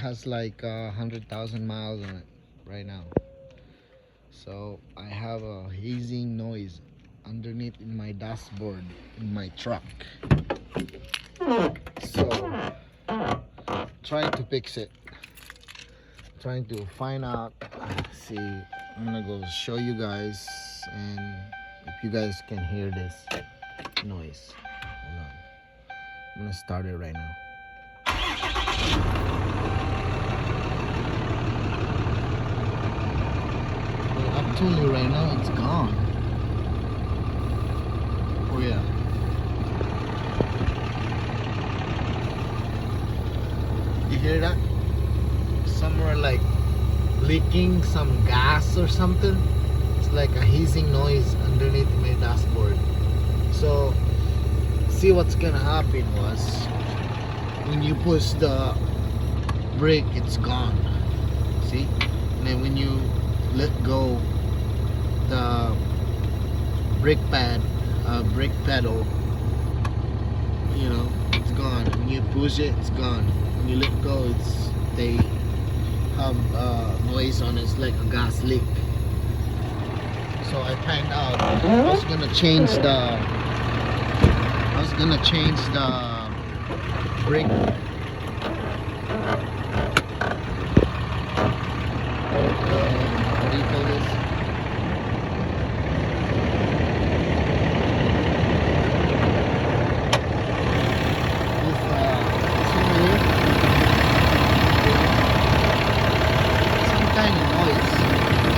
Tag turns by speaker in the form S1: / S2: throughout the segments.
S1: has like 100,000 miles on it right now. So I have a hazing noise underneath in my dashboard in my truck. So trying to fix it. Trying to find out. See, I'm gonna go show you guys, and if you guys can hear this noise. Hold on. I'm gonna start it right now. Well, I'm telling you right now, it's gone. Oh yeah. You hear that? Somewhere like leaking some gas or something. It's like a hissing noise underneath my dashboard. So see what's gonna happen was when you push the brake, it's gone. See? And then when you let go the brake pedal, you know, it's gone. When you push it, it's gone. When you let go, they have noise on it. It's like a gas leak. So I find out I was gonna change the brake. What do you call this? Some kind of noise.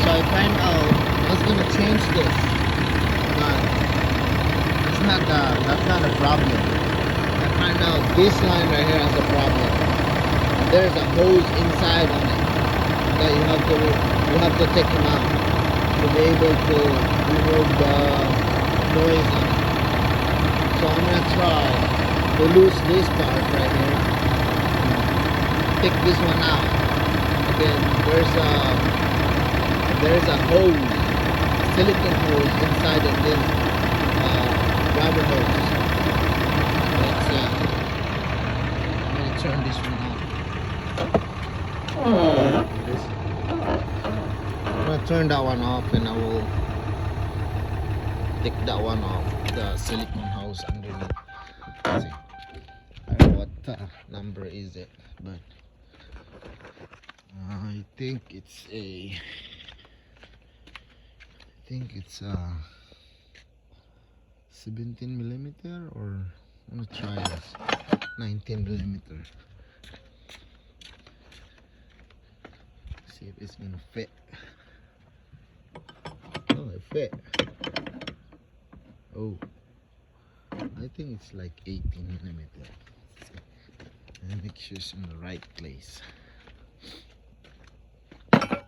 S1: So I find out I was gonna change this, but that's not a problem. I find out this line right here has a problem. There's a hose inside on it that you have to take them out to be able to remove the noise on it. So I'm gonna try to lose this part right here, pick this one out, and then there's a hose, silicone hose inside of this rubber hose. I'm gonna turn this one off. I'm gonna turn that one off, and I will take that one off, the silicone hose underneath. Let's see. I don't know what number is it, but I think it's a 17 millimeter, or I'm gonna try this 19 millimeter. See if it's gonna fit. Oh, it fit. Oh, I think it's like 18 millimeter. And make sure it's in the right place. Okay.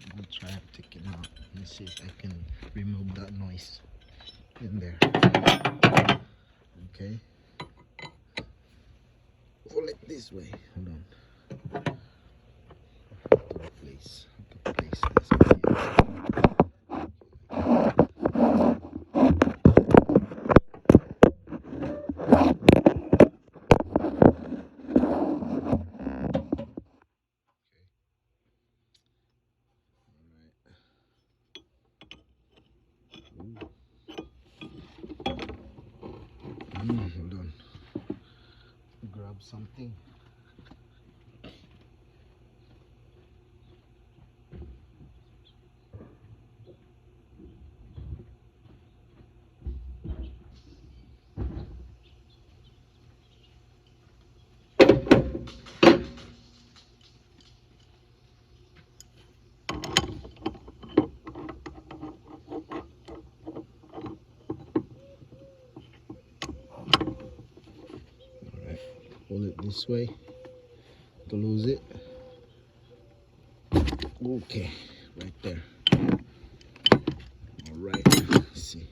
S1: I'm gonna try to take it out and see if I can remove that noise in there. Okay. Pull it this way. Hold on. Place. Place this here. Hold on. Grab something. Alright. Pull it this way to lose it. Okay. Right there. Alright. Let's see.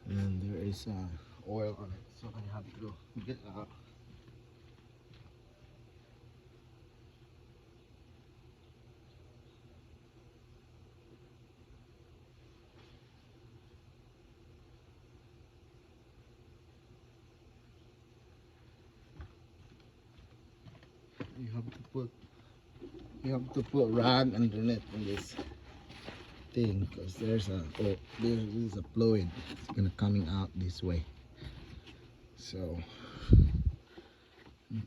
S1: And there is oil on it, so I have to go get that. you have to put rag underneath in this thing, because there is a fluid. It's gonna coming out this way. So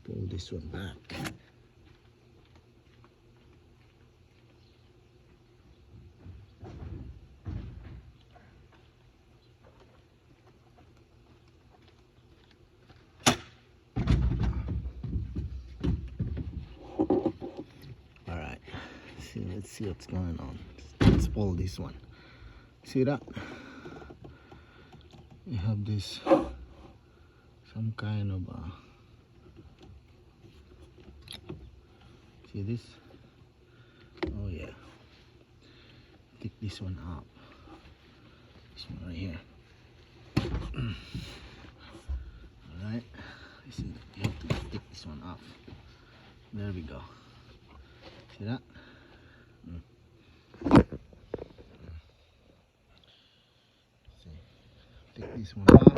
S1: pull this one back. All right, let's see what's going on. Let's pull this one. See that? You have this some kind of see this? Oh yeah. Take this one up. This one right here. Alright. You have to take this one off. There we go. See that? See. Take this one off.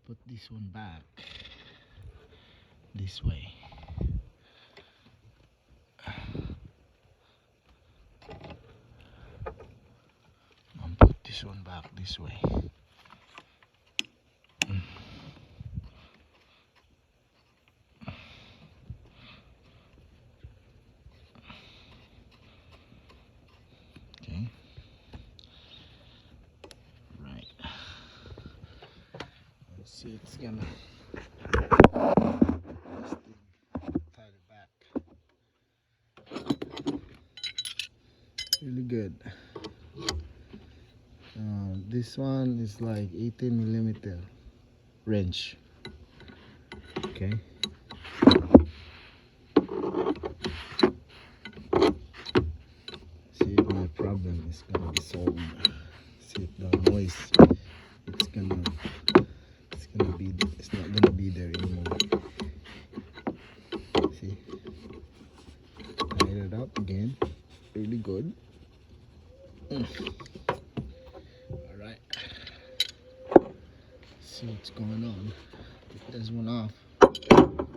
S1: Put this one back this way. And put this one back this way. Okay. Right. Let's see, it's gonna tie it back. Really good. This one is like 18mm wrench. Okay. See if my problem is gonna be solved. See if the noise it's not gonna be there anymore. See, tighten it up again. Really good. Alright, see what's going on. Take this one off and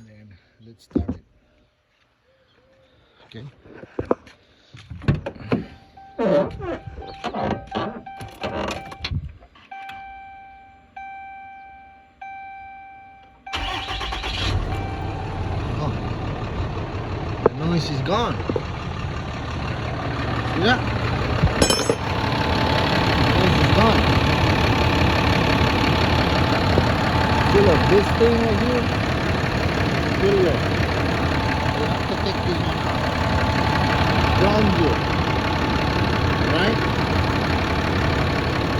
S1: then let's start it. Okay. The noise is gone. See that? The noise is gone. See, look, this thing right here, feel it. You have to take this one out. Ground gear. Right?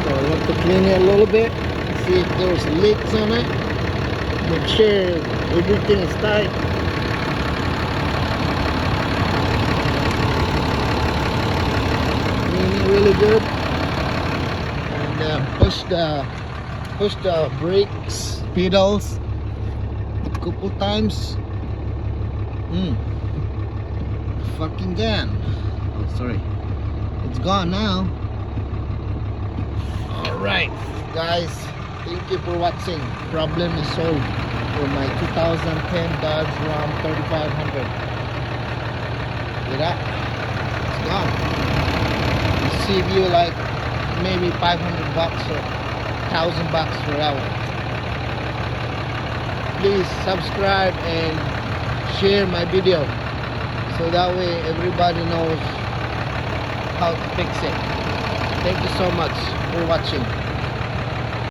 S1: So you have to clean it a little bit. See if there's leaks on it. Make sure everything is tight. Really good, and push the brakes pedals a couple times. Fucking gone. Oh, sorry, it's gone now. All right, guys, thank you for watching. Problem is solved for my 2010 Dodge Ram 3500. See that? It's gone. Save you like maybe $500 or $1,000 per hour. Please subscribe and share my video so that way everybody knows how to fix it. Thank you so much for watching.